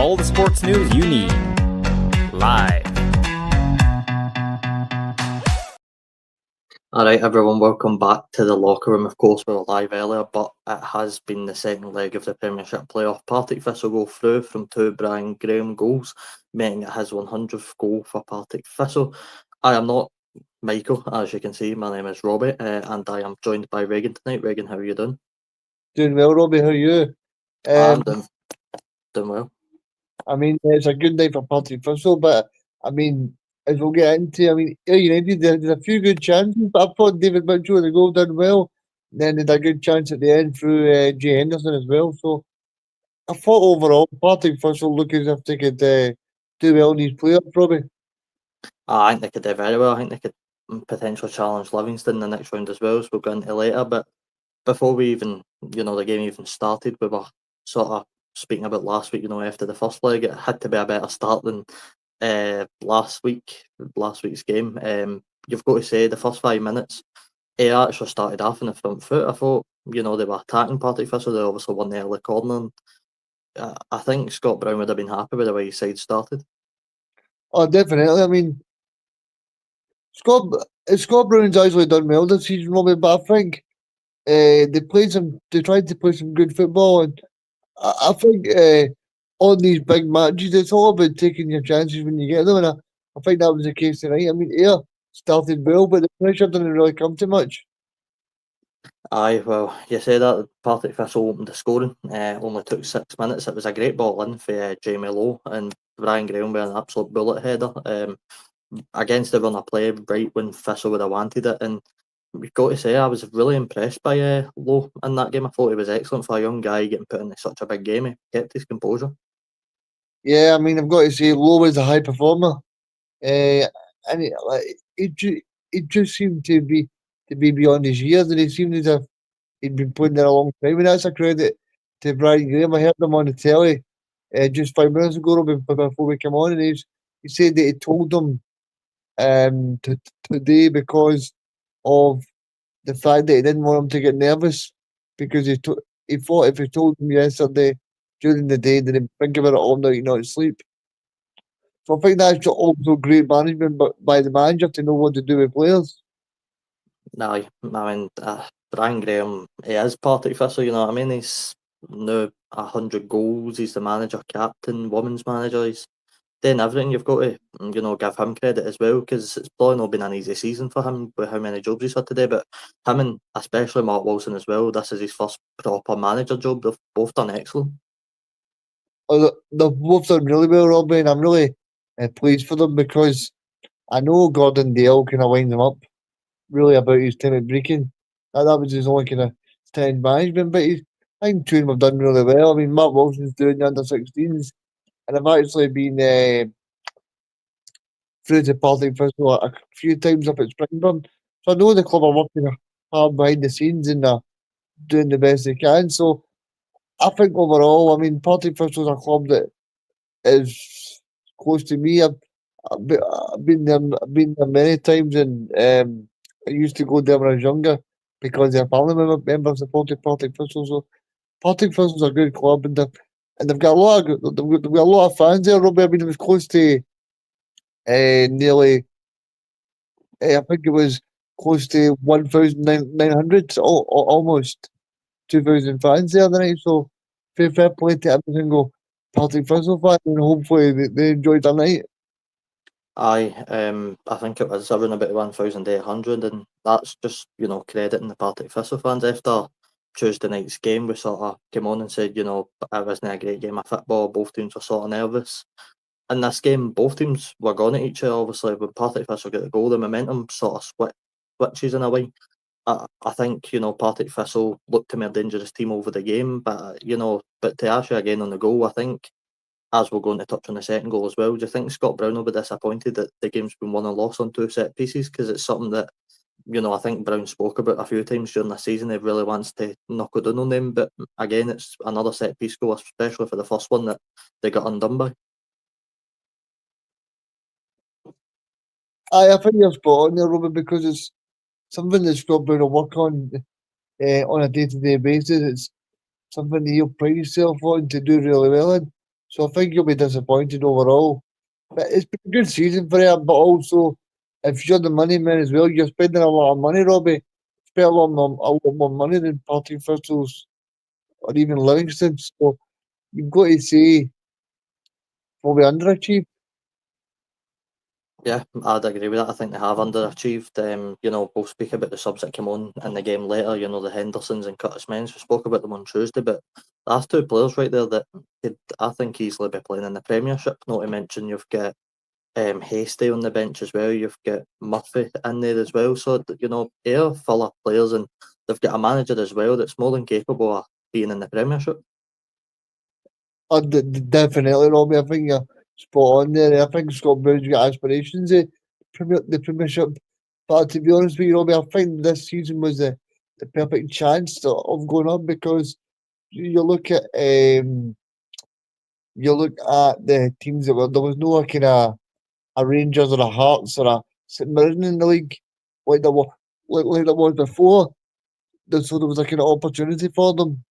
all the sports news you need. Live. Alright everyone, welcome back to the locker room. Of course we were live earlier, but it has been the second leg of the Premiership playoff. Partick Thistle go through from 2 Brian Graham goals, making it his 100th goal for Partick Thistle. I am not Michael, as you can see, my name is Robbie, and I am joined by Regan tonight. Regan, how are you doing? Doing well, Robbie. How are you? I'm doing well. I mean, it's a good night for Partick Thistle, but I mean, as we'll get into, I mean, Ayr United, there's a few good chances, but I thought David Mitchell with the goal done well. Then they had a good chance at the end through Jay Henderson as well. So I thought overall, Partick Thistle look as if they could do well in these playoffs, Robbie. I think they could do very well. I think they could potentially challenge Livingston in the next round as well, as we'll go into later. But before we even, the game even started, we were sort of speaking about last week, after the first leg, it had to be a better start than last week's game. You've got to say the first 5 minutes, Ayr actually started off in the front foot. I thought, they were attacking Partick Thistle. They obviously won the early corner. And I think Scott Brown would have been happy with the way his side started. Oh, definitely. I mean, Scott Brown's actually done well this season, Robbie, but I think they tried to play some good football, and I think on these big matches, it's all about taking your chances when you get them, and I think that was the case tonight. I mean, Ayr started well, but the pressure didn't really come too much. Aye, well, you say that Partick Thistle opened the scoring. Only took 6 minutes. It was a great ball in for Jamie Lowe, and Brian Graham with an absolute bullet header. Against the run of play, right when Thistle would have wanted it, and we've got to say I was really impressed by Lowe in that game. I thought he was excellent for a young guy getting put in such a big game. He kept his composure. Yeah, I mean, I've got to say, Lowe is a high performer, and it just seemed to be beyond his years, and he seemed as if he'd been playing there a long time, and that's a credit to Brian Graham. I heard him on the telly just 5 minutes ago, Robin, before we came on, and he said that he told them today because of the fact that he didn't want him to get nervous, because he thought if he told him yesterday during the day, then he'd think about it all night, not sleep. So I think that's also great management, but by the manager to know what to do with players. No, I mean, Brian Graham, he is Partick Thistle, you know what I mean? He's now 100 goals, he's the manager, captain, women's manager, he's doing everything. You've got to, give him credit as well, because it's probably not been an easy season for him with how many jobs he's had today, but him and especially Mark Wilson as well, this is his first proper manager job. They've both done excellent. Oh, they've both done really well, Robbie, and I'm really pleased for them, because I know Gordon Dale kind of winds him up really about his time at Brecon. That was his only kind of strange management, but I think two of them have done really well. I mean, Mark Wilson's doing the under-16s, and I've actually been through to Partick Thistle a few times up at Springburn. So I know the club are working hard behind the scenes and doing the best they can. So I think overall, I mean, Partick Thistle is a club that is close to me. I've been there many times, and I used to go there when I was younger because their family members supported Partick Thistle. So Partick Thistle's a good club, and they've got they've got a lot of fans there, Robbie. I mean, it was close to nearly, I think it was close to 1,900, so almost 2,000 fans there tonight. So fair play to every single Partick Thistle fan, and hopefully they enjoyed their night. Aye, I think it was around about 1,800, and that's just, crediting the Partick Thistle fans. After Tuesday night's game, we sort of came on and said, it wasn't a great game of football, both teams were sort of nervous. In this game, both teams were going at each other. Obviously, when Partick Thistle get the goal, the momentum sort of switches in a way. I think, Partick Thistle looked to be a dangerous team over the game, but to Ashley again on the goal, I think, as we're going to touch on the second goal as well, do you think Scott Brown will be disappointed that the game's been won and lost on 2 set pieces? Because it's something that, I think Brown spoke about a few times during the season. He really wants to knock it down on them, but again, it's another set piece goal, especially for the first one that they got undone by. I think you're spot on there, Robin, because it's something that Scott Brown will work on a day-to-day basis. It's something that he'll pride himself on to do really well in. So I think you'll be disappointed overall. But it's been a good season for him, but also if you're the money man as well, you're spending a lot of money, Robbie. Spend a lot more money than Partick Thistles or even Livingston. So you've got to say probably underachieved. Yeah, I'd agree with that. I think they have underachieved. We'll speak about the subs that came on in the game later. The Hendersons and Curtis Menz. We spoke about them on Tuesday, but that's two players right there that could, I think, easily be playing in the Premiership. Not to mention you've got Hasty on the bench as well. You've got Murphy in there as well. So Ayr full of players, and they've got a manager as well that's more than capable of being in the Premiership. Definitely, Robbie. I think you're spot on there. I think Scott Brown's got aspirations of the Premiership. But to be honest with you, Robbie, I think this season was the perfect chance of going up because you look at the teams that were there was no kind of a Rangers or a Hearts or a St Mirren in the league like there were like there was before. So there was a kind of opportunity for them.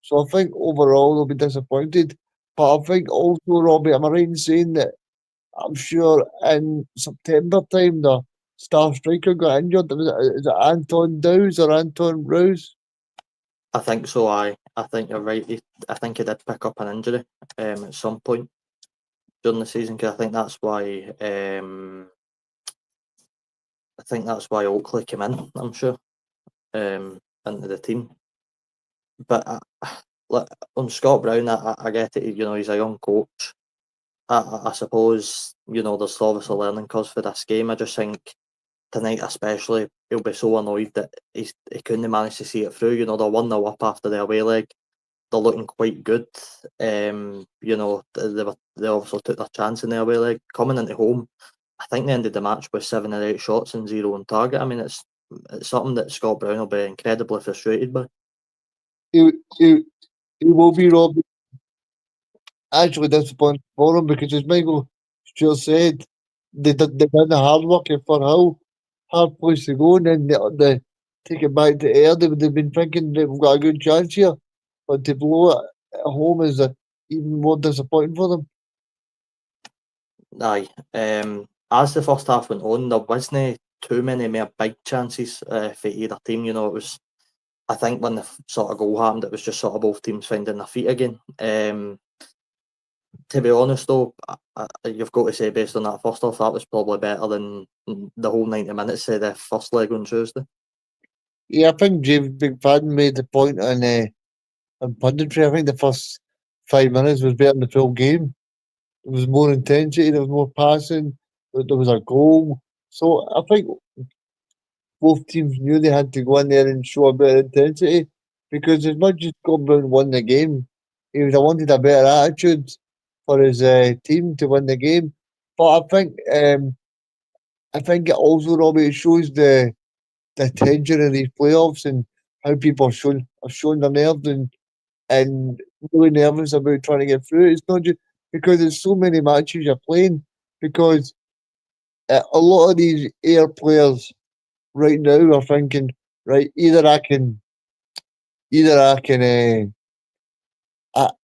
So I think overall they'll be disappointed. But I think also, Robbie, am I right in saying that I'm sure in September time the star striker got injured? Is it Anton Dowes or Anton Rouse? I think so. I think you're right. I think he did pick up an injury at some point during the season, because I think that's why Oakley came in. I'm sure into the team. But on Scott Brown, I get it. He's a young coach. I suppose there's obviously a learning curve for this game. I just think tonight especially he'll be so annoyed that he couldn't manage to see it through. They're 1-0 up after the away leg. They're looking quite good. They obviously took their chance in the away leg. Coming into home, I think they ended the match with 7 or 8 shots and 0 on target. I mean, it's something that Scott Brown will be incredibly frustrated by. He, he, he will be, Robbie, actually disappointed for him because as Michael Stewart said, they done the hard work for how hard place to go and then they take it back to air. They've been thinking they've got a good chance here, but to blow it at home is even more disappointing for them. Aye. As the first half went on, there wasn't too many more big chances for either team. It was, I think, when the sort of goal happened, it was just sort of both teams finding their feet again. To be honest, though, you've got to say, based on that first half, that was probably better than the whole 90 minutes of the first leg on Tuesday. Yeah, I think James McFadden made the point on punditry. I think the first 5 minutes was better than the full game. There was more intensity, there was more passing, there was a goal. So I think both teams knew they had to go in there and show a bit of intensity because as much as Scott Brown won the game, he would have wanted a better attitude for his team to win the game. But I think it also, Robbie, it shows the tension in these playoffs and how people have shown their nerves and really nervous about trying to get through. It's not just because there's so many matches you're playing, because a lot of these Ayr players right now are thinking, right,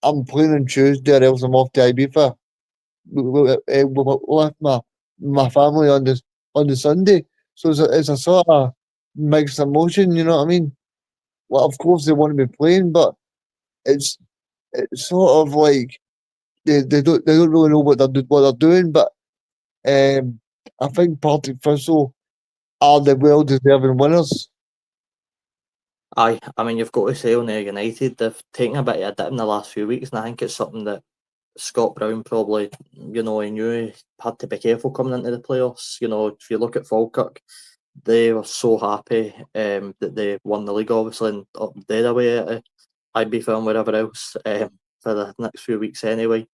I'm playing on Tuesday or else I'm off to Ibiza with my family on the Sunday. So it's a sort of mixed emotion, you know what I mean? Well, of course they want to be playing, but it's sort of like they don't really know what they're doing. But I think Partick Thistle are the well deserving winners. Aye, I mean, you've got to say on Ayr United, they've taken a bit of a dip in the last few weeks, and I think it's something that Scott Brown probably, he knew he had to be careful coming into the playoffs. If you look at Falkirk, they were so happy that they won the league, obviously, and up dead away at Ibiza and wherever else for the next few weeks anyway.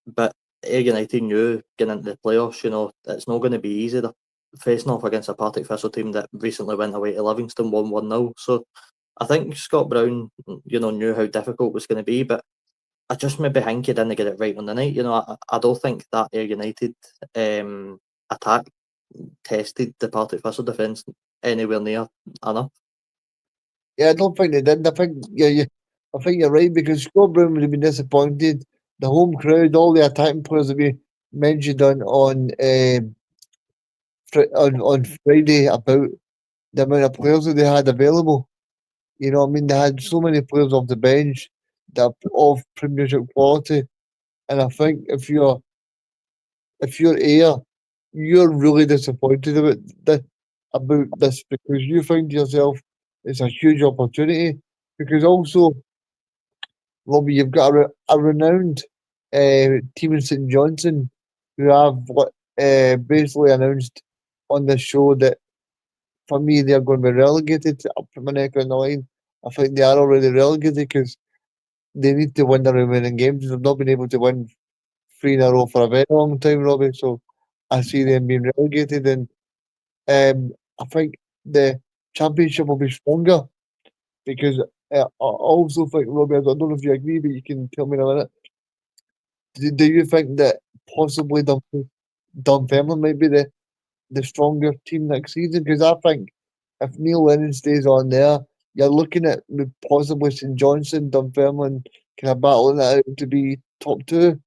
But Ayr United knew getting into the playoffs, it's not going to be easy. They're facing off against a Partick Thistle team that recently went away to Livingston 1-1-0. So I think Scott Brown, knew how difficult it was going to be, but I just maybe think he didn't get it right on the night. I don't think that Ayr United attack tested the Partick Thistle defence anywhere near enough. Yeah, I don't think they did. I think I think you're right because Scott Brown would have been disappointed the home crowd, all the attacking players that we mentioned on Friday about the amount of players that they had available. You know what I mean? They had so many players off the bench that are of premiership quality. And I think if you're Ayr, you're really disappointed about this because you find to yourself it's a huge opportunity. Because also, Robbie, you've got a renowned team in St Johnson who have basically announced on the show that for me they're going to be relegated to up my neck on the line. I think they are already relegated because they need to win the remaining games. They've not been able to win three in a row for a very long time, Robbie. So I see them being relegated, and I think the championship will be stronger because I also think, Robbie, I don't know if you agree, but you can tell me in a minute. Do you think that possibly Dunfermline might be the stronger team next season? Because I think if Neil Lennon stays on there, you're looking at possibly St Johnson, Dunfermline kind of battling it out to be top two.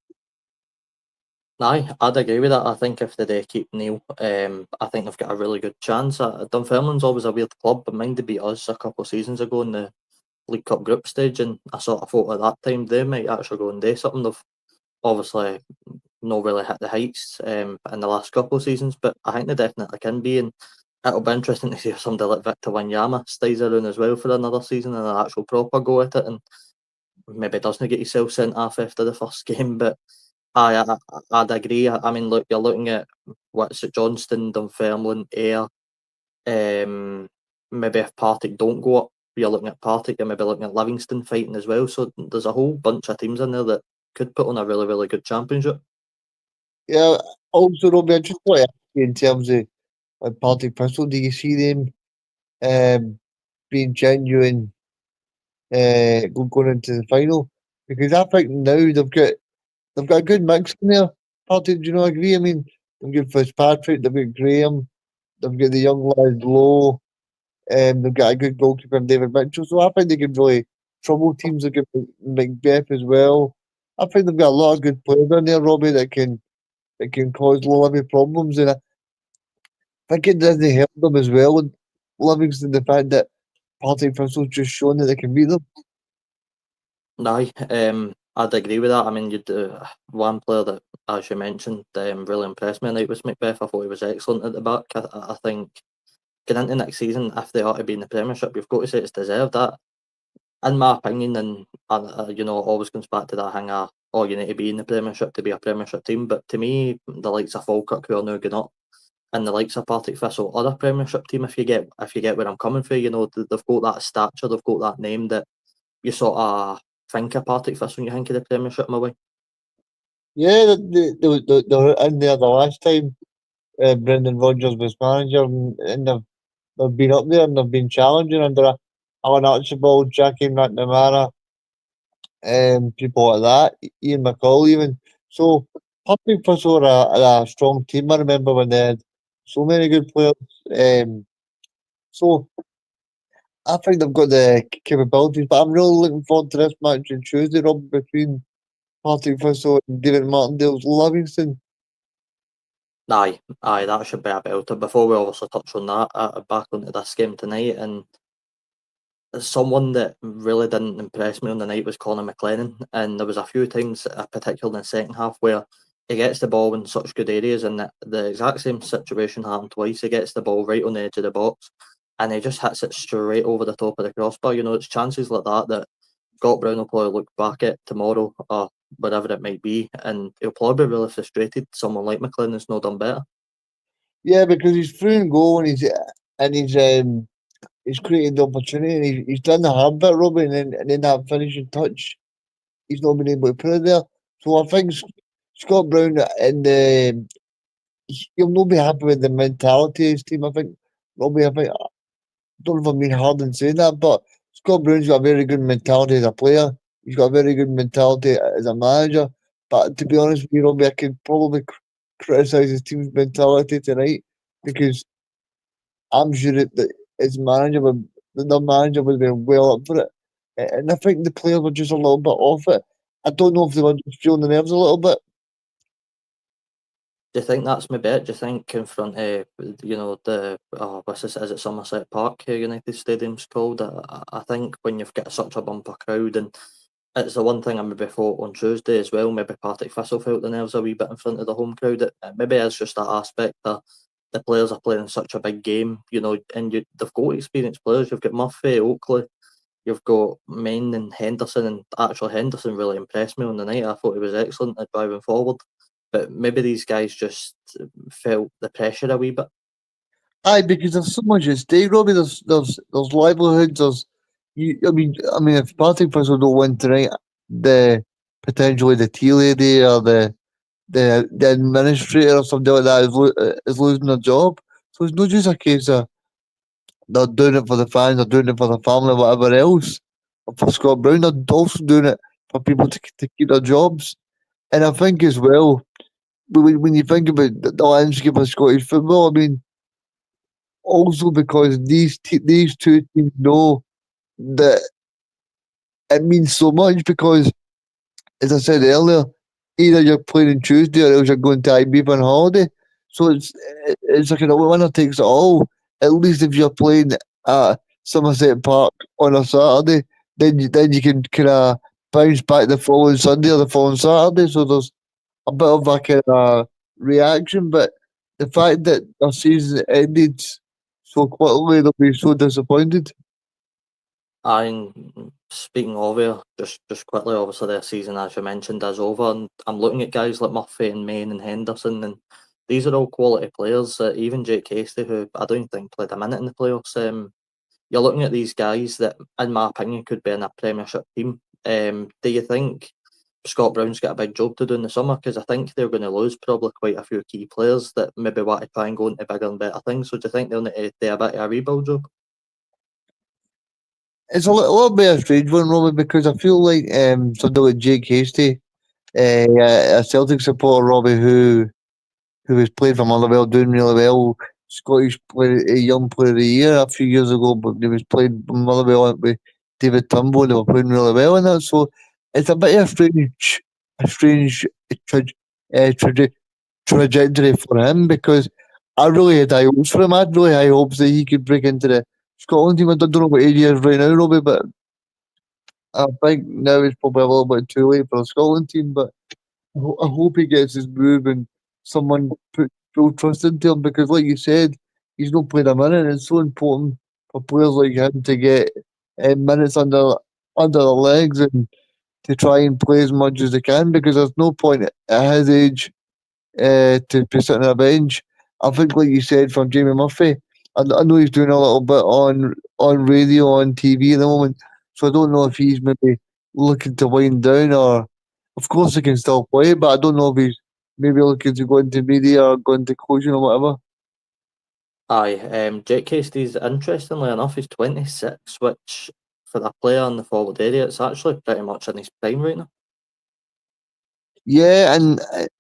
Aye, I'd agree with that. I think if they keep Neil, I think they've got a really good chance. Dunfermline's always a weird club, but mind they beat us a couple of seasons ago in the League Cup group stage, and I sort of thought at that time they might actually go and do something. They've obviously not really hit the heights in the last couple of seasons, but I think they definitely can be, and it'll be interesting to see if somebody like Victor Wanyama stays around as well for another season and an actual proper go at it, and maybe doesn't get himself sent off after the first game, but I'd agree. I mean, look, you're looking at what's it, Johnston, Dunfermline, Ayr. Maybe if Partick don't go up, you're looking at Partick. You're maybe looking at Livingston fighting as well. So there's a whole bunch of teams in there that could put on a really, really good championship. Yeah, also, Robbie, I just want to ask you in terms of Partick Thistle, do you see them being genuine going into the final? Because I think now they've got a good mix in there. Partick, do you not agree? I mean, they've got Fitzpatrick, they've got Graham, they've got the young lad Lowe, they've got a good goalkeeper in David Mitchell. So I think they can really trouble teams like Macbeth as well. I think they've got a lot of good players in there, Robbie, that can cause Levy problems, and I think it doesn't help them as well. And Livingston, the fact that Partick Thistle's just shown that they can beat them. Aye, I'd agree with that. I mean, you'd one player that, as you mentioned, really impressed me tonight was Macbeth. I thought he was excellent at the back. I think getting into next season, if they are to be in the Premiership, you've got to say it's deserved. That, in my opinion, and it always comes back to that thing of, oh, you need to be in the Premiership to be a Premiership team. But to me, the likes of Falkirk, who are now going up, and the likes of Partick Thistle, other Premiership team, if you get where I'm coming from, they've got that stature, they've got that name that you sort of think of Partick Thistle when you think of the Premiership, my way. Yeah, they were in there the last time Brendan Rodgers was manager, and they've been up there and they've been challenging under Alan Archibald, Jackie McNamara, people like that, Ian McCall even. So Partick Thistle are a strong team. I remember when they had so many good players. So I think they've got the capabilities, but I'm really looking forward to this match on Tuesday, Rob, between Partick Thistle and David Martindale's Livingston. Aye, that should be a belter. Before we obviously touch on that, back onto this game tonight, and someone that really didn't impress me on the night was Conor McLennan, and there was a few times, particularly in the second half, where he gets the ball in such good areas, and the exact same situation happened twice. He gets the ball right on the edge of the box, and he just hits it straight over the top of the crossbar. It's chances like that Scott Brown will probably look back at tomorrow or whatever it might be, and he'll probably be really frustrated. Someone like McLennan's not done better. Yeah, because he's through and goal and he's created the opportunity and he's done the hard bit, Robin, and then that finishing touch, he's not been able to put it there. So I think Scott Brown and he'll not be happy with the mentality of his team. I think Robbie, I don't know if I'm being hard in saying that, but Scott Brown's got a very good mentality as a player. He's got a very good mentality as a manager. But to be honest with you, Robbie, I could probably criticise his team's mentality tonight because I'm sure that his manager the manager would have been well up for it. And I think the players were just a little bit off it. I don't know if they were just feeling the nerves a little bit. Do you think that's maybe it? Do you think in front of, the, what's this, is it Somerset Park, United Stadium's called? I think when you've got such a bumper crowd, and it's the one thing I maybe thought on Tuesday as well, maybe Partick Thistle felt the nerves a wee bit in front of the home crowd. It maybe is just that aspect that the players are playing such a big game, and they've got experienced players. You've got Murphy, Oakley, you've got Main and Henderson, and actually Henderson really impressed me on the night. I thought he was excellent at driving forward. But maybe these guys just felt the pressure a wee bit. Aye, because there's so much at stake, Robbie. There's livelihoods. I mean, if Partick Thistle don't win tonight, the potentially the tea lady or the administrator or something like that is losing their job. So it's not just a case of they're doing it for the fans, they're doing it for the family, whatever else. Or for Scott Brown, they're also doing it for people to keep their jobs. And I think as well, when you think about the landscape of Scottish football, I mean, also because these two teams know that it means so much because, as I said earlier, either you're playing on Tuesday or else you're going to Ibiza on holiday. So it's like a winner takes it all. At least if you're playing at Somerset Park on a Saturday, then you can kind of bounce back the following Sunday or the following Saturday. So there's a bit of a kind of reaction. But the fact that our season ended so quickly, they'll be so disappointed. And speaking of it, just quickly, obviously their season, as you mentioned, is over, and I'm looking at guys like Murphy and Main and Henderson, and these are all quality players. Even Jake Hasty, who I don't think played a minute in the playoffs. You're looking at these guys that, in my opinion, could be in a Premiership team. Do you think Scott Brown's got a big job to do in the summer? Because I think they're going to lose probably quite a few key players that maybe want to try and go into bigger and better things. So do you think they'll need to do a bit of a rebuild job? It's a little bit of a strange one, Robbie, because I feel like something like Jake Hasty, a Celtic supporter, Robbie, who was playing for Motherwell, doing really well. Scottish player, a young player of the year a few years ago, but he was playing for Motherwell with David Turnbull, and they were playing really well in that. So it's a bit of a strange trajectory for him because I really had high hopes for him. I had really high hopes that he could break into the Scotland team. I don't know what age he is right now, Robbie, but I think now it's probably a little bit too late for the Scotland team. But I hope he gets his move and someone put full trust into him because, like you said, he's not played a minute. And it's so important for players like him to get minutes under their legs and to try and play as much as they can because there's no point at his age to be sitting on a bench. I think, like you said, from Jamie Murphy, I know he's doing a little bit on radio, on TV at the moment, so I don't know if he's maybe looking to wind down or, of course, he can still play, but I don't know if he's maybe looking to go into media or go into coaching or whatever. Aye, Jake Casty's, interestingly enough, he's 26, which for a player in the forward area, it's actually pretty much in his prime right now. Yeah,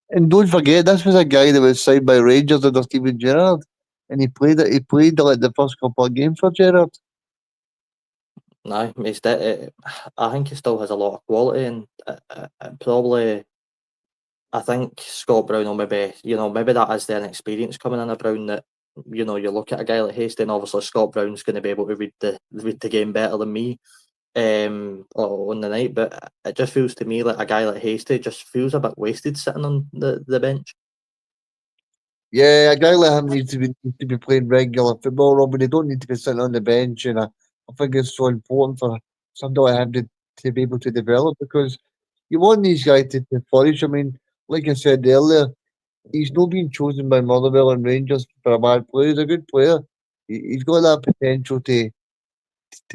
and don't forget, this was a guy that was signed by Rangers under Steven Gerrard, and he played it. He played like the first couple of games for Gerrard. No, I think he still has a lot of quality, and probably, I think Scott Brown will maybe that is the inexperience coming in a Brown that, you look at a guy like Hasty, and obviously Scott Brown's going to be able to read the game better than me on the night, but it just feels to me like a guy like Hasty just feels a bit wasted sitting on the bench. Yeah, a guy like him needs to be playing regular football, Rob, but they don't need to be sitting on the bench. And I think it's so important for somebody like him to be able to develop because you want these guys to flourish. I mean, like I said earlier, he's not being chosen by Motherwell and Rangers for a bad player. He's a good player. He's got that potential to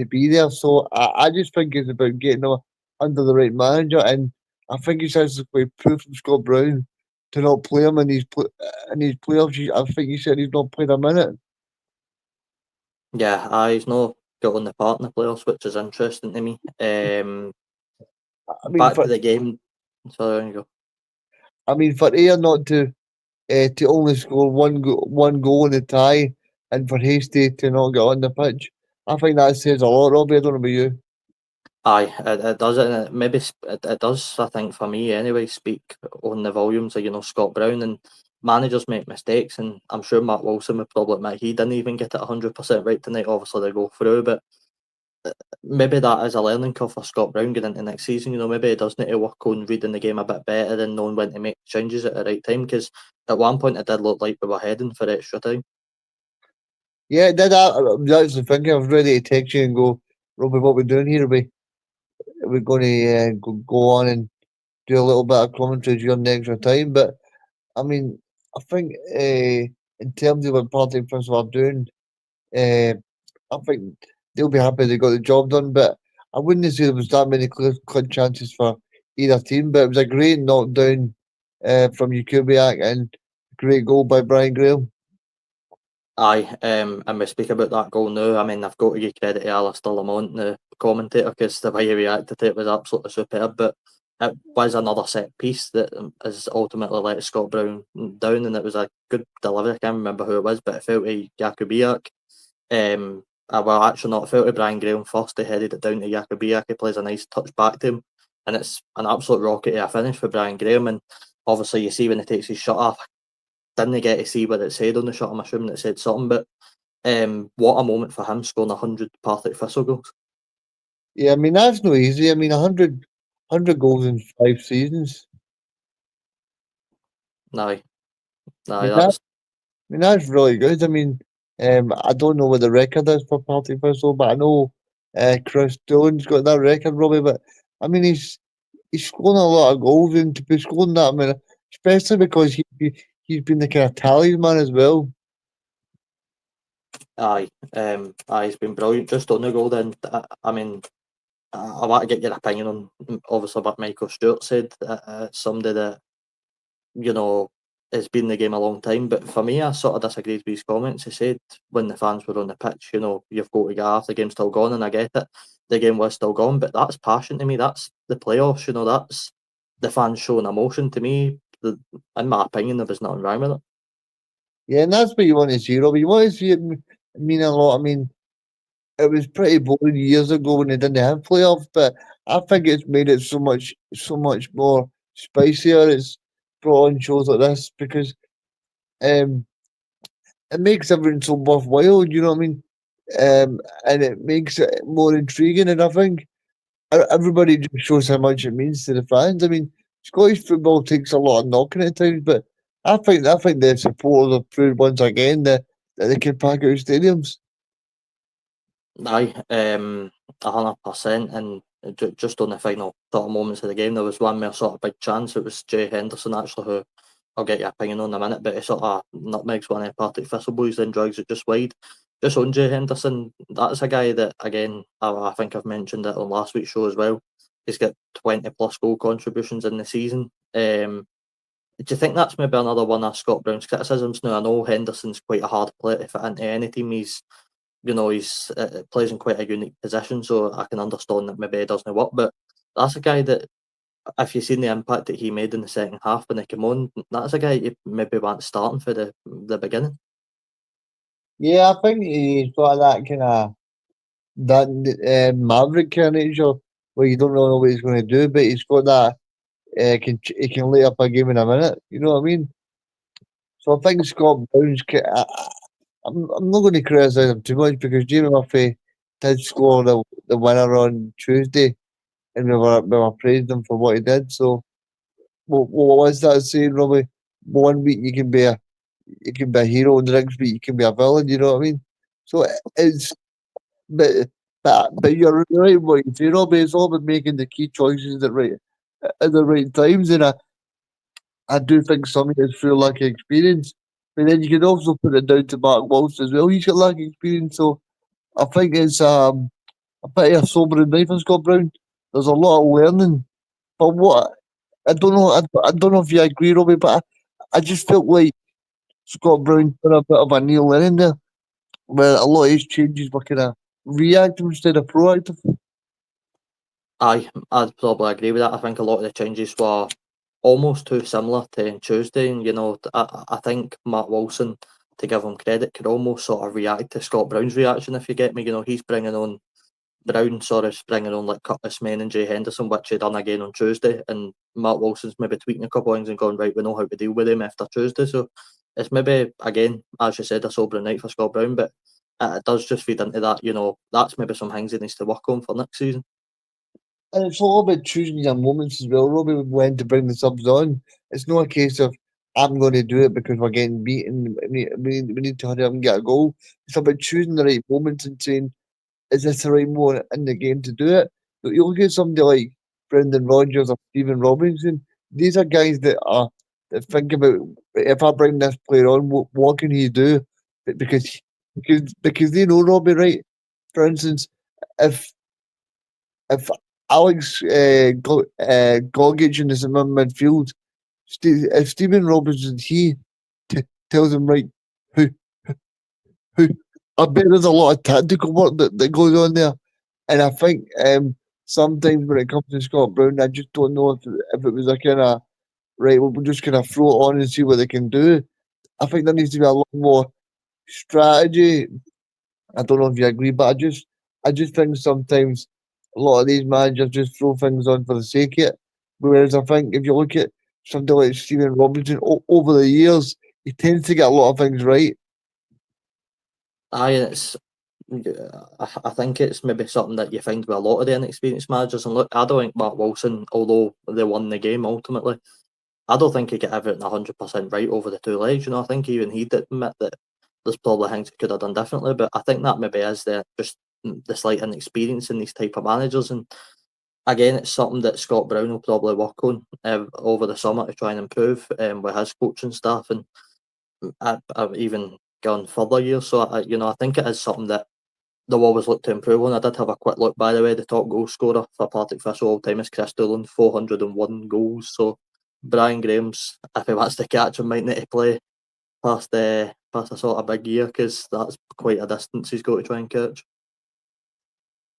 be there. So I just think it's about getting him under the right manager. And I think he's actually proof from Scott Brown to not play him in his playoffs. I think he said he's not played a minute. Yeah, he's not got on the part in the playoffs, which is interesting to me. I mean, Back to the game. So there you go. I mean, for Ayr not to only score one goal in the tie, and for Hasty to not get on the pitch, I think that says a lot, Robbie. I don't know about you. Aye, it does, and it does. I think for me anyway, speak on the volumes of Scott Brown, and managers make mistakes, and I'm sure Matt Wilson would probably admit he didn't even get it 100% right tonight. Obviously they go through, but maybe that is a learning curve for Scott Brown going into next season. Maybe he does need to work on reading the game a bit better and knowing when to make changes at the right time. Because at one point it did look like we were heading for extra time. Yeah, it did. I was actually thinking I was ready to text you and go, Robbie, what we're doing here? We're going to go on and do a little bit of commentary during the extra time. But I mean, I think in terms of what Partick Thistle are doing, I think they'll be happy they got the job done. But I wouldn't say there was that many clear chances for either team. But it was a great knockdown from Jakubiak and great goal by Brian Graham. Aye, and we speak about that goal now. I mean, I've got to give credit to Alistair Lamont, the commentator, because the way he reacted to it was absolutely superb. But it was another set piece that has ultimately let Scott Brown down, and it was a good delivery. I can't remember who it was, but it fell to Jakubiak. Well, actually not. It fell to Brian Graham first. He headed it down to Jakubiak. He plays a nice touch back to him, and it's an absolute rocket of a finish for Brian Graham. And obviously, you see when he takes his shot off, didn't get to see what it said on the shot. I'm assuming it said something, but what a moment for him scoring 100 Partick Thistle goals. Yeah, I mean, that's no easy. I mean, 100 goals in 5 seasons. Aye, I aye, mean, that's that's really good. I mean, I don't know what the record is for Partick Thistle, but I know Chris Dillon's got that record, Robbie. But I mean, he's scoring a lot of goals, and to be scoring that, I mean, especially because he's been the kind of talisman as well. aye. He's been brilliant. Just on the goal, then. I mean, I want to get your opinion on obviously what Michael Stewart said. Somebody that has been in the game a long time. But for me, I sort of disagreed with his comments. He said when the fans were on the pitch, you've got to get off, the game's still gone, and I get it. The game was still gone, but that's passion to me. That's the playoffs, that's the fans showing emotion to me. In my opinion, there was nothing wrong with it. Yeah, and that's what you want to see, Robbie. You want to see it mean a lot. I mean, it was pretty boring years ago when they didn't have playoffs, but I think it's made it so much more spicier. It's brought on shows like this because um, it makes everything so worthwhile. You know what I mean? And it makes it more intriguing. And I think everybody just shows how much it means to the fans. I mean, Scottish football takes a lot of knocking at times, but I think the supporters have proved once again that they can pack out stadiums. Aye, 100%. And just on the final sort of moments of the game, there was one more sort of big chance. It was Jay Henderson, actually, who I'll get your opinion on in a minute, but he sort of nutmegs one of the Partick Thistle boys, then drags it just wide. Just on Jay Henderson, that's a guy that, again, I think I've mentioned it on last week's show as well. He's got 20 plus goal contributions in the season. Do you think that's maybe another one of Scott Brown's criticisms? Now, I know Henderson's quite a hard player to fit into any team. He's plays in quite a unique position, so I can understand that maybe it doesn't work. But that's a guy that, if you've seen the impact that he made in the second half when he came on, that's a guy you maybe want starting for the beginning. Yeah, I think he's got that kind of that maverick kind of nature where you don't really know what he's going to do, but he's got that he can lay up a game in a minute. You know what I mean? So I think Scott Brown's. I'm not going to criticise him too much because Jamie Murphy did score the winner on Tuesday, and we were praising him for what he did. So what was that saying, Robbie? One week you can be a hero, and the next week you can be a villain. You know what I mean? So it's but but you're right what you say, Robbie. It's all about making the key choices at the right times, and I do think some of it is through lack of experience. But then you can also put it down to Mark Walsh as well. He's got lack of experience, so I think it's a bit of a sobering night for Scott Brown. There's a lot of learning, but what I don't know, I don't know if you agree, Robbie, but I just felt like Scott Brown did a bit of a Neil Lennon there, where a lot of his changes were kind of reactive instead of proactive. I'd probably agree with that. I think a lot of the changes were almost too similar to Tuesday, and I think Matt Wilson, to give him credit, could almost sort of react to Scott Brown's reaction. If you get me, he's bringing on Brown springing on like Curtis Main and Jay Henderson, which he done again on Tuesday, and Mark Wilson's maybe tweaking a couple of things and going, right, we know how to deal with him after Tuesday. So it's maybe, again, as you said, a sobering night for Scott Brown, but it does just feed into that, that's maybe some things he needs to work on for next season. And it's all about choosing your moments as well, Robbie, when to bring the subs on. It's not a case of, I'm going to do it because we're getting beaten. We need to hurry up and get a goal. It's about choosing the right moments and saying, is this the right moment in the game to do it? But you look at somebody like Brendan Rodgers or Stephen Robinson, these are guys that think about, if I bring this player on, what can he do? Because they know Robbie, right? For instance, if if Alex Gogic in the midfield, if Stephen Robinson tells him, right, who who I bet there's a lot of tactical work that goes on there. And I think sometimes when it comes to Scott Brown, I just don't know if it was a kind of, right, we'll just kind of throw it on and see what they can do. I think there needs to be a lot more strategy. I don't know if you agree, but I just think sometimes a lot of these managers just throw things on for the sake of it. Whereas I think if you look at something like Stephen Robinson over the years, he tends to get a lot of things right. Aye, I think it's maybe something that you find with a lot of the inexperienced managers. And look, I don't think Mark Wilson, although they won the game ultimately, I don't think he got everything 100% right over the two legs. I think even he'd admit that there's probably things he could have done differently. But I think that maybe is just the slight inexperience in these type of managers. And again, it's something that Scott Brown will probably work on over the summer to try and improve with his coaching staff. And I've even gone further years. So I think it is something that they'll always look to improve on. I did have a quick look, by the way. The top goal scorer for Partick Thistle all time is Chris Doolan, 401 goals. So Brian Graham's, if he wants to catch him, might need to play past a sort of big year, because that's quite a distance he's got to try and catch.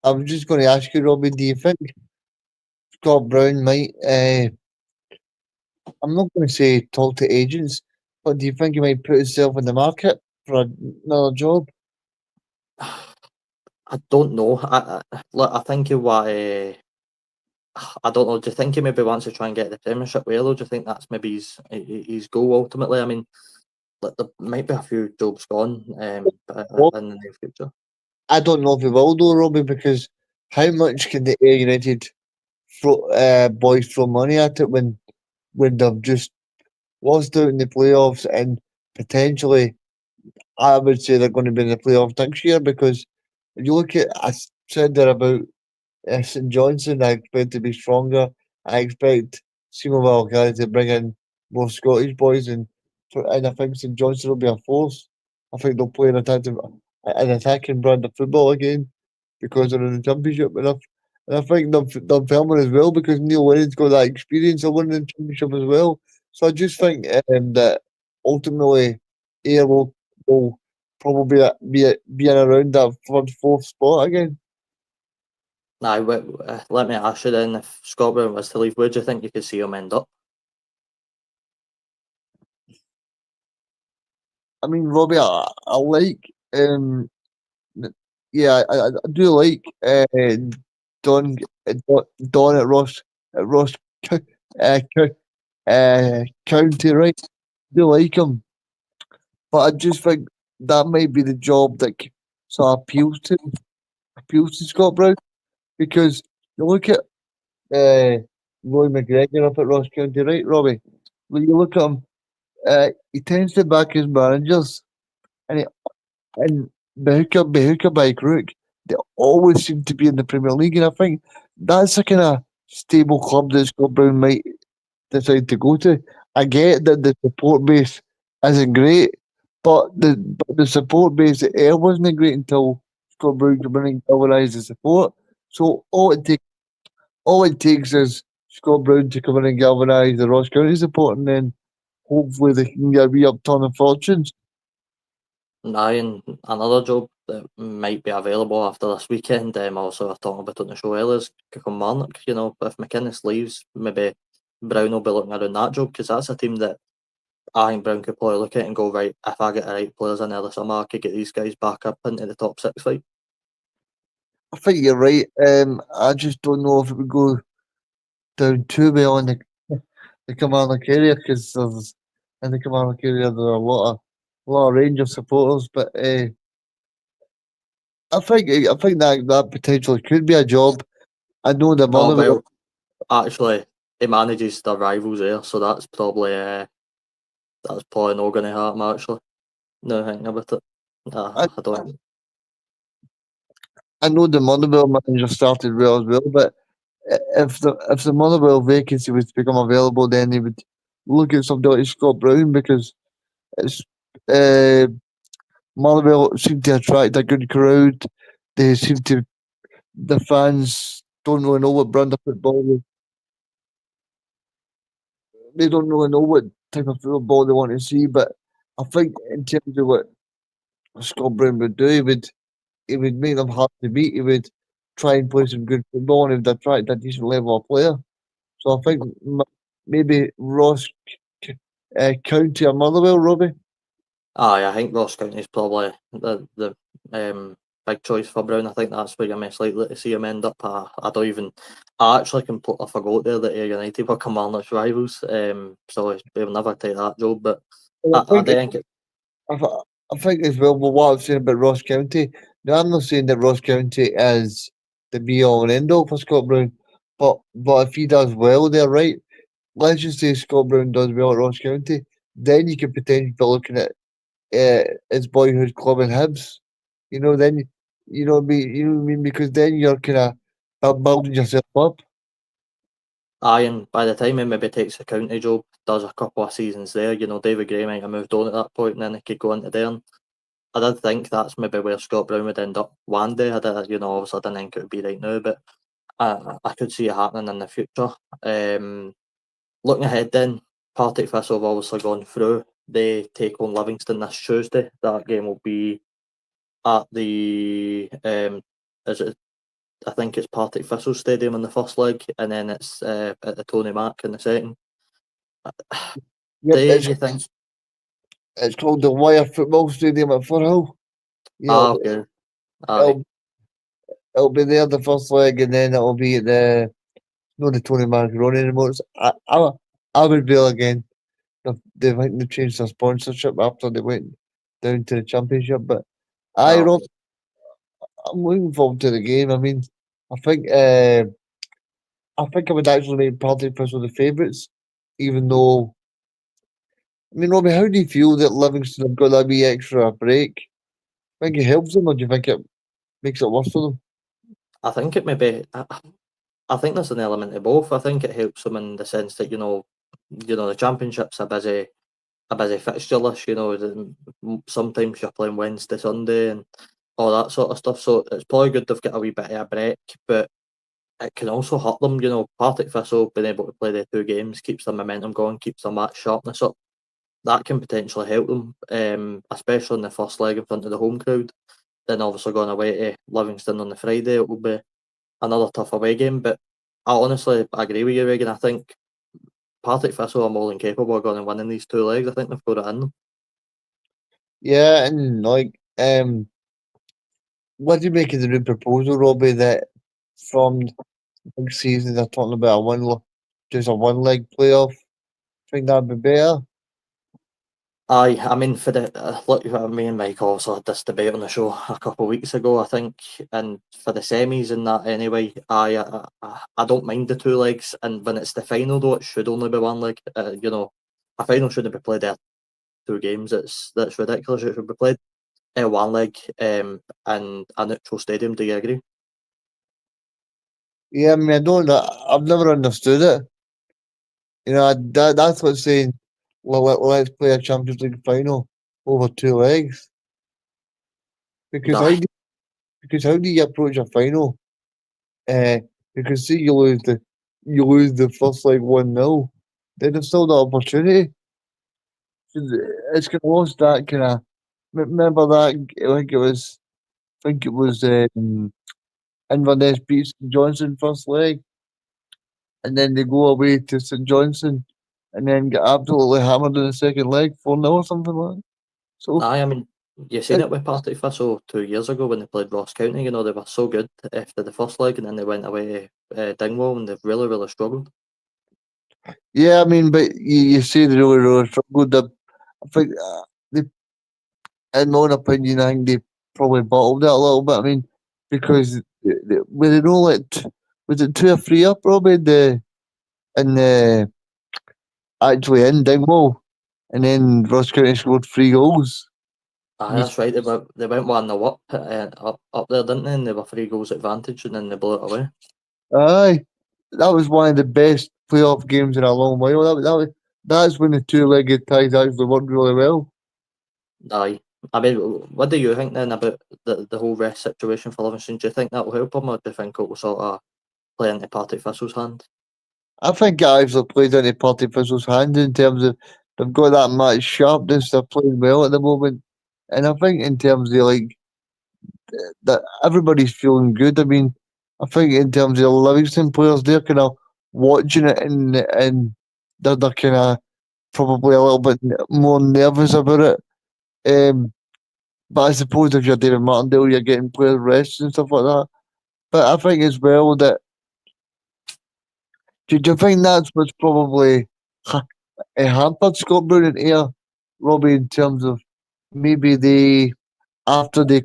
I was just going to ask you, Robbie, do you think Scott Brown might, I'm not going to say talk to agents, but do you think he might put himself in the market for another job? I don't know. I think he I don't know. Do you think he maybe wants to try and get the Premiership well, or do you think that's maybe his goal ultimately? I mean, there might be a few jobs gone in the near future. I don't know if he will though, Robbie, because how much can the Ayr United boys throw money at it when they've just lost out in the playoffs, and potentially I would say they're going to be in the playoffs next year? Because if you look at, I said there about St Johnson, I expect to be stronger. I expect Simo Valgari to bring in more Scottish boys, and I think St Johnson will be a force. I think they'll play an attacking brand of football again because they're in the championship, and I think they'll film it as well because Neil Lennon's got that experience of winning the championship as well. So I just think that ultimately Ayr will probably be in around that third, fourth spot again. Now, let me ask you then, if Scott Brown was to leave, where do you think you could see him end up? I mean, Robbie, I like, yeah, I do like Don Don at Ross County, right? I do like him, but I just think that might be the job that sort of appeals to Scott Brown, because you look at Roy McGregor up at Ross County, right, Robbie? When you look at him, he tends to back his managers, and Behuka by Crook, they always seem to be in the Premier League, and I think that's a kind of stable club that Scott Brown might decide to go to. I get that the support base isn't great, but the support base at Ayr wasn't great until Scott Brown came in and galvanised the support. So all it takes is Scott Brown to come in and galvanise the Ross County support, and then hopefully they can get a wee upturn of fortunes. Aye, and another job that might be available after this weekend, also I talked about on the show earlier, is Kilmarnock. If McInnes leaves, maybe Brown will be looking around that job, because that's a team that I think Brown could probably look at and go, right, if I get the right players in there this summer, I could get these guys back up into the top six fight. I think you're right. I just don't know if it would go down too well in the Kilmarnock area because there's in the Kilmarnock area there are a lot of Rangers supporters, but I think that potentially could be a job. I know the Oh Motherwell. well, actually, he manages the rivals there, so that's probably not going to happen. Actually, no thinking about it, I, I don't. I know the Motherwell manager started well as well, but if the Motherwell vacancy was to become available, then they would look at somebody like Scott Brown because it's uh, Motherwell seem to attract a good crowd. They seem to the fans don't really know what brand of football they don't really know what type of football they want to see. But I think in terms of what Scott Brown would do, he would make them hard to beat. He would try and play some good football and he would attract a decent level of player. So I think maybe Ross County or Motherwell, Robbie. Aye, I think Ross County's probably the big choice for Brown. I think that's where you're most likely to see him end up. I don't even. I actually completely forgot there that Ayr United were Kilmarnock's rivals. So he'll never take that job. But And I do think it. I think as well, what I've said about Ross County. Now, I'm not saying that Ross County is the be all and end all for Scott Brown, but if he does well there, right? Let's just say Scott Brown does well at Ross County, then you could potentially be looking at his boyhood club in Hibs. Then you know what I mean, because then you're kind of building yourself up. Aye, and by the time he maybe takes a county job, does a couple of seasons there, David Gray might have moved on at that point, and then he could go into there. And I did think that's maybe where Scott Brown would end up one day. Obviously I didn't think it would be right now, but I could see it happening in the future. Looking ahead then, Partick Thistle have obviously gone through. They take on Livingston this Tuesday. That game will be at the is it? I think it's Partick Thistle Stadium in the first leg, and then it's at the Tony Mack in the second. Yep, Do it's you think? it's called the Wire Football Stadium at Firhill. Yeah, Okay. Aye. it'll, it'll be there the first leg, and then it'll be at the Tony Macaroni anymore. I would be again. They think they changed their sponsorship after they went down to the championship. But Oh, Rob, okay. I'm looking forward to the game. I mean, I think I think I would actually make Partick Thistle the favourites, even though I mean, Robbie, how do you feel that Livingston have got that wee extra break? Think it helps them, or do you think it makes it worse for them? I think it may be. I think there's an element of both. I think it helps them in the sense that the championship's a busy fixture list. Sometimes you're playing Wednesday, Sunday, and all that sort of stuff. So it's probably good they've got a wee bit of a break, but it can also hurt them. Partick Thistle being able to play the two games keeps their momentum going, keeps their match sharpness up. That can potentially help them, especially in the first leg in front of the home crowd. Then obviously going away to Livingston on the Friday, it will be another tough away game. But I honestly agree with you, Regan. I think Partick Thistle are more than capable of going and winning these two legs. I think they've got it in them. Yeah, and what do you make of the new proposal, Robbie, that from next season they're talking about just a one leg playoff? Think that'd be better? Aye, I mean, for the look, me and Mike also had this debate on the show a couple of weeks ago, I think, and for the semis and that anyway, I don't mind the two legs, and when it's the final though, it should only be one leg. A final shouldn't be played there two games. That's ridiculous. It should be played one leg, in a neutral stadium. Do you agree? Yeah, I mean, I've never understood it. That's what's saying, well, let's play a Champions League final over two legs. Because how Aye, do, because how do you approach a final? Uh, because see, you lose the first leg 1-0, then there's still the opportunity. It's gonna lost that kind of. Remember that? I think it was Inverness beats St Johnson first leg, and then they go away to St Johnson, and then get absolutely hammered in the second leg 4-0 or something like that. So aye. I mean, You seen it with Partick Thistle 2 years ago when they played Ross County. You know, they were so good after the first leg, and then they went away to Dingwall, and they've really, really struggled. Yeah, I mean, but you say they really struggled. I think they, in my own opinion, I think they probably bottled it a little bit. I mean, because were they not like was it 2 or 3 up, Robbie? In the actually in Dingwall, and then Ross County scored 3 goals. That's right. They went 1-0 up there, didn't they? And they were 3 goals advantage, and then they blew it away. Aye, that was one of the best playoff games in a long while. That's when the two-legged ties actually worked really well. Aye. I mean, what do you think then about the whole rest situation for Livingston? Do you think that will help them, or do you think it will sort of play into Partick Thistle's hand? I think it actually plays into Partick Thistle's hand in terms of they've got that much sharpness. They're playing well at the moment, and I think in terms of like that, everybody's feeling good. I mean, I think in terms of the Livingston players, they're kind of watching it and they're kind of probably a little bit more nervous about it. But I suppose if you're David Martindale, you're getting player rest and stuff like that. But I think as well that do you think that's what's probably hampered Scott Brown and Ayr, Robbie, in terms of maybe after they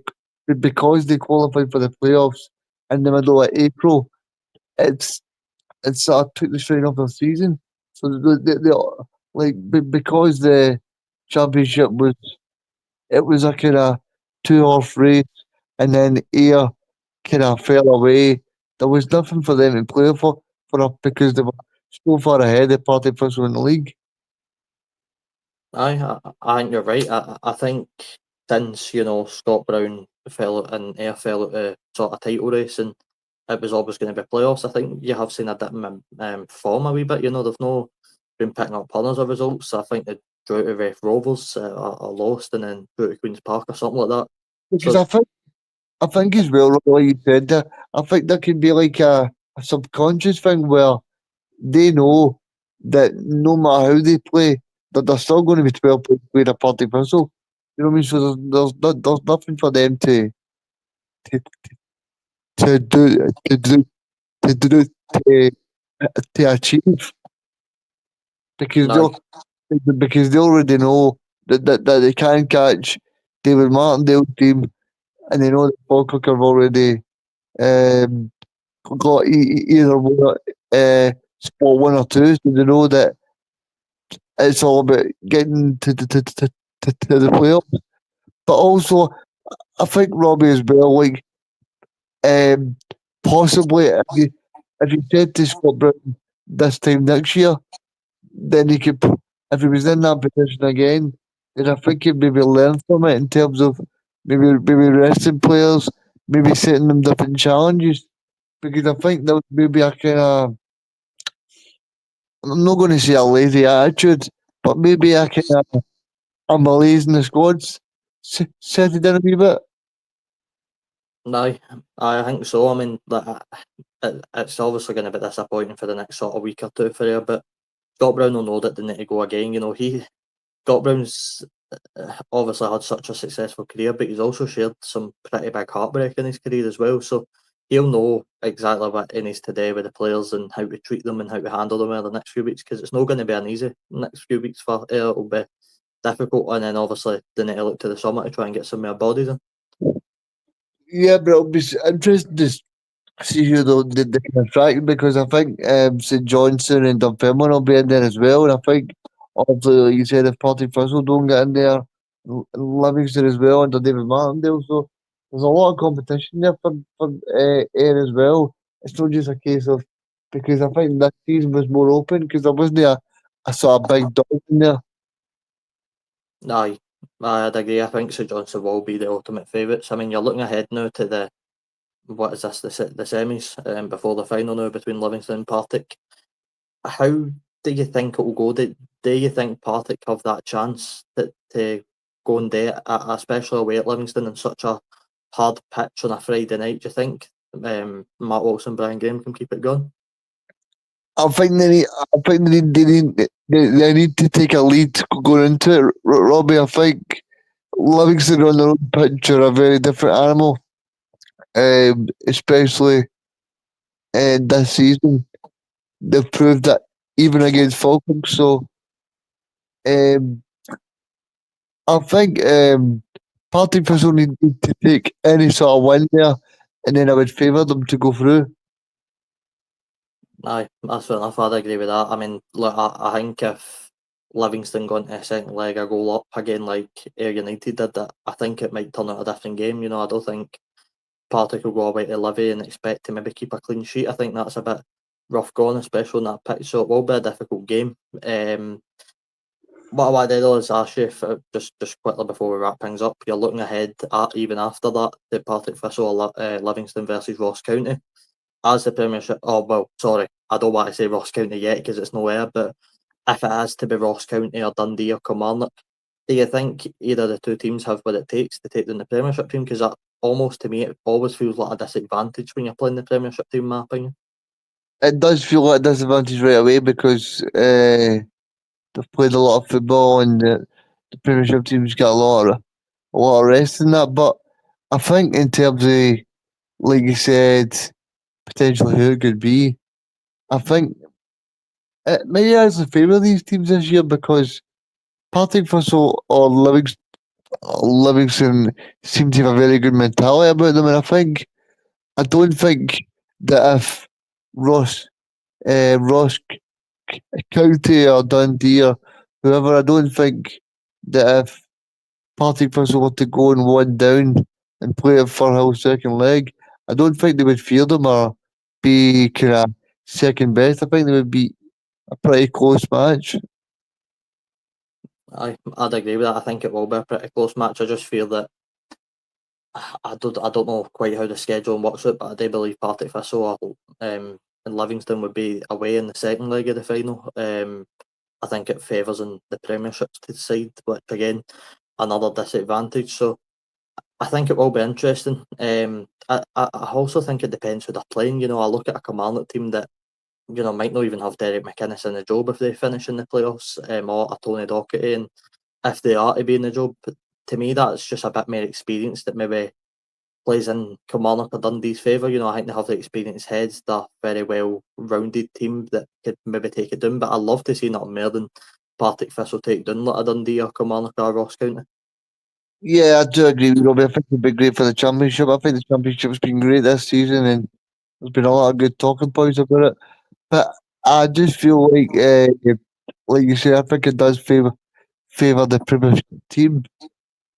because they qualified for the playoffs in the middle of April, it's sort of took the strain off their season. So because the championship was a kind of 2 horse race, and then Ayr kind of fell away. There was nothing for them to play for because they were so far ahead of Partick Thistle in the league. I think you're right. I think since Scott Brown fell and Ayr fell out the sort of title race, and it was always going to be playoffs. I think you have seen a dip in form a wee bit. They've not been picking up hundreds of results. I think they drew to Ref Rovers or lost, and then drew to Queen's Park or something like that. Because So I think as well, like you said, I think there could be like a subconscious thing where they know that no matter how they play, that they're still going to be 12 points clear of Partick Thistle. You know what I mean? So there's nothing for them to to do to do to do to achieve because no, they already know that they can catch David Martindale's team, and they know that Falkirk have already um, got either spot 1 or 2, so they know that it's all about getting to the playoffs. But also, I think Robbie as well, like um, possibly if you said to Scott Brown this time next year, then he could, if he was in that position again, then I think he'd maybe learn from it in terms of maybe resting players, maybe setting them different challenges. Because I think that would maybe a kind of, I'm not going to say a lazy attitude, but maybe a kind of a malaise in the squads set it down a wee bit. no, I think so. I mean, it's obviously going to be disappointing for the next sort of week or two for you, but Scott Brown will know that they need to go again. Scott Brown's obviously had such a successful career, but he's also shared some pretty big heartbreak in his career as well. So he'll know exactly what he needs to do with the players and how to treat them and how to handle them in the next few weeks, because it's not going to be an easy next few weeks for Ayr. It'll be difficult, and then obviously they need to look to the summer to try and get some more bodies in. Yeah, but it'll be interesting to see who they can attract because I think St Johnson and Dunfermline will be in there as well, and I think obviously like you said if Partick Thistle don't get in there, Livingston as well under David Martindale, so there's a lot of competition there for Ayr as well. It's not just a case of because I think that season was more open because there wasn't a sort of big dog in there. Aye, I'd agree. I think St Johnstone will be the ultimate favourites. I mean, you're looking ahead now to what is this, the semis before the final now between Livingston and Partick. How do you think it will go? Do you think Partick have that chance to go and do it, especially away at Livingston in such a hard pitch on a Friday night? Do you think Matt Wilson, Brian Graham can keep it going? I think they need to take a lead going into it, Robbie. I think Livingston on their own pitch are a very different animal, especially this season. They've proved that even against Falkirk. So um, I think Partick Thistle need to take any sort of win there, and then I would favour them to go through. Aye, that's fair enough. I'd agree with that. I mean, look, I think if Livingston go into a second leg, a goal up again like Ayr United did, that I think it might turn out a different game. You know, I don't think Partick will go away to Livy and expect to maybe keep a clean sheet. I think that's a bit rough going, especially on that pitch. So it will be a difficult game. What I did is ask you if, just quickly before we wrap things up, you're looking ahead at even after that the Partick Thistle Livingston versus Ross County as the Premiership. Oh well, sorry, I don't want to say Ross County yet because it's nowhere. But if it has to be Ross County or Dundee or Kilmarnock, do you think either of the two teams have what it takes to take down the Premiership team? Because that almost to me it always feels like a disadvantage when you're playing the Premiership team, in my opinion. It does feel like a disadvantage right away because they've played a lot of football and the Premiership team's got a lot of rest in that. But I think in terms of, like you said, potentially who it could be, I think it may actually favour these teams this year because Partick Thistle or Livingston seem to have a very good mentality about them, and I don't think that if Ross Ross County or Dundee or whoever, I don't think that if Partick Thistle were to go and 1 down and play a Firhill second leg, I don't think they would fear them or be kind of second best. I think they would be a pretty close match. I'd agree with that. I think it will be a pretty close match. I just feel that I don't know quite how the schedule works out, but I do believe Partick Thistle and Livingston would be away in the second leg of the final. I think it favours in the Premiership side, which again another disadvantage. So I think it will be interesting. I also think it depends who they're playing. You know, I look at a Kilmarnock team that might not even have Derek McInnes in the job if they finish in the playoffs, or a Tony Docherty, and if they are to be in the job, to me that's just a bit more experience that maybe plays in Kilmarnock or Dundee's favour. You know, I think they have the experienced heads, they're a very well rounded team that could maybe take it down. But I'd love to see nothing more than Partick Thistle take down like a Dundee or Kilmarnock or Ross County. Yeah, I do agree with Robbie. I think it'd be great for the championship. I think the championship's been great this season, and there's been a lot of good talking points about it. But I just feel like you say, I think it does favour the Premiership team.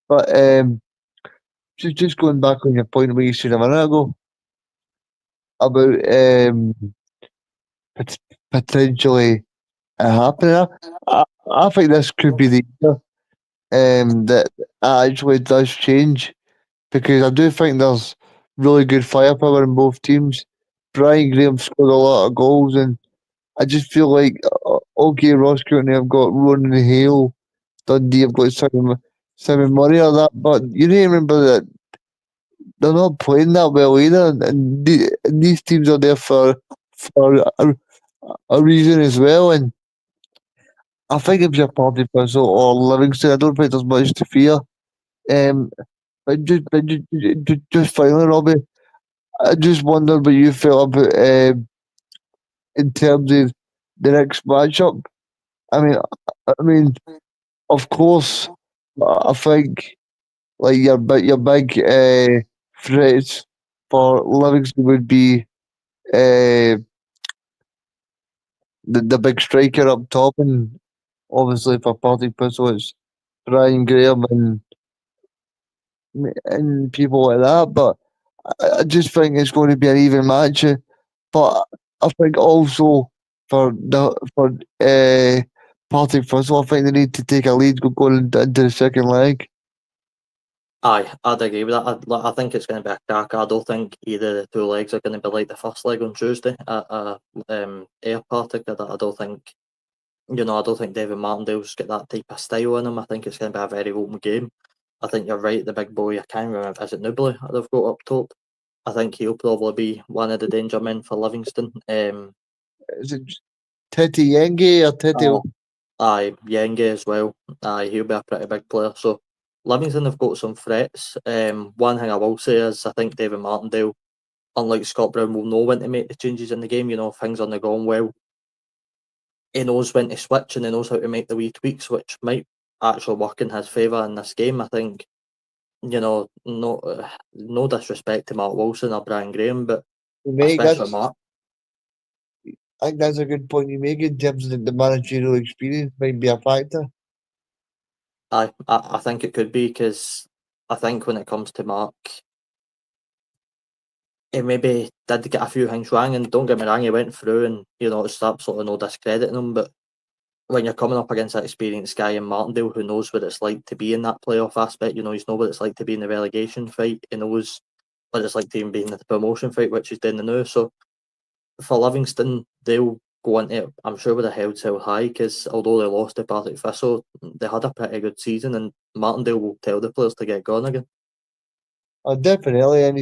But just going back on your point where you said a minute ago about potentially happening, I think this could be the year that actually does change because I do think there's really good firepower in both teams. Brian Graham scored a lot of goals, and I just feel like okay, Ross County have got Ronan Hale, Dundee have got Simon Murray or that, but you need to remember that they're not playing that well either, and these teams are there for a reason as well. And I think if you're Partick Thistle or Livingston, I don't think there's much to fear. Um, but just finally, Robbie, I just wondered what you felt about in terms of the next matchup. I mean, of course, I think like your big threats for Livingston would be the big striker up top, and obviously for Partick Thistle it's Brian Graham and people like that. But I just think it's going to be an even match. But I think also for Partick Thistle, I think they need to take a lead going into the second leg. Aye, I'd agree with that. I think it's going to be a cracker. I don't think either of the two legs are going to be like the first leg on Tuesday at Ayr Partick. I don't think, I don't think David Martindale's got that type of style in him. I think it's going to be a very open game. I think you're right, the big boy, I can't remember, is it Newbley they've got up top? I think he'll probably be one of the danger men for Livingston. Is it Tete Yenge or Tete? Aye, Yenge as well. Aye, he'll be a pretty big player. So, Livingston have got some threats. One thing I will say is I think David Martindale, unlike Scott Brown, will know when to make the changes in the game. If things aren't going well, he knows when to switch and he knows how to make the wee tweaks, which might actually work in his favour in this game. I think, no disrespect to Mark Wilson or Brian Graham, but You make especially Mark. I think that's a good point you make in terms of the managerial experience might be a factor. I think it could be, because I think when it comes to Mark, he maybe did get a few things wrong, and don't get me wrong, he went through, and it's absolutely no discrediting him, but when you're coming up against that experienced guy in Martindale who knows what it's like to be in that playoff aspect, he's know what it's like to be in the relegation fight, he knows what it's like to even be in the promotion fight, which he's doing now. So for Livingston, they'll go into it, I'm sure, with a head held high, because although they lost to Partick Thistle, they had a pretty good season, and Martindale will tell the players to get going again. Oh, definitely, and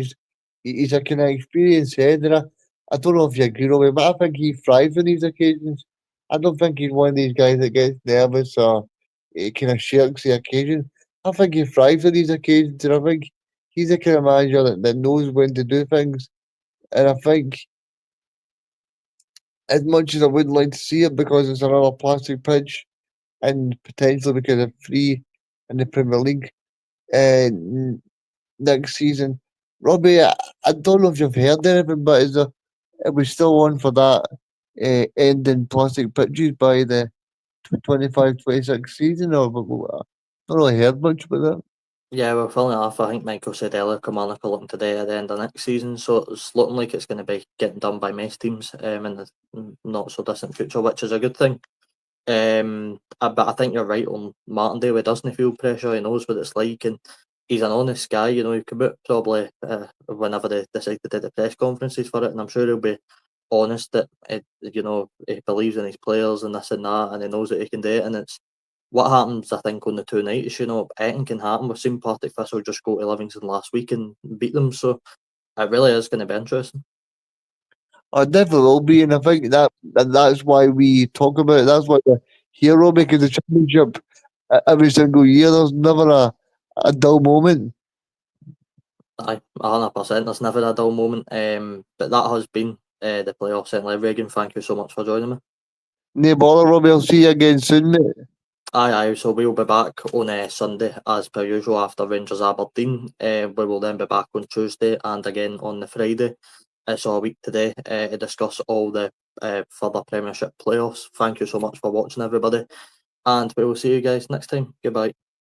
he's a kind of experienced head, and I don't know if you agree with me, but I think he thrives on these occasions. I don't think he's one of these guys that gets nervous or he kind of shirks the occasion. I think he thrives on these occasions, and I think he's the kind of manager that knows when to do things. And I think, as much as I would like to see it because it's another plastic pitch and potentially because of free in the Premier League next season, Robbie, I don't know if you've heard anything, but are we still on for that ending plastic pitches by the 25-26 season, or I don't really heard much about that. Yeah, well, funnily enough, I think Michael said earlier, Kilmarnock are looking today at the end of next season, so it's looking like it's going to be getting done by most teams in the not so distant future, which is a good thing. But I think you're right on Martindale. He doesn't feel pressure. He knows what it's like, and he's an honest guy. He come out probably whenever they decide to do the press conferences for it, and I'm sure he'll be honest that he believes in his players and this and that, and he knows that he can do it. And it's what happens, I think, on the two nights. Anything can happen. We've seen Partick Thistle just go to Livingston last week and beat them, so it really is going to be interesting. I definitely will be, and I think that's why we talk about it. That's why we're here, Robbie, because the championship every single year, there's never a dull moment. Aye, 100%. There's never a dull moment. But that has been the playoffs. Certainly, Reagan, thank you so much for joining me. No bother, Robbie. I'll see you again soon, mate. Aye. So we'll be back on Sunday as per usual after Rangers Aberdeen. We will then be back on Tuesday and again on the Friday. It's a week today to discuss all the further Premiership playoffs. Thank you so much for watching, everybody, and we will see you guys next time. Goodbye.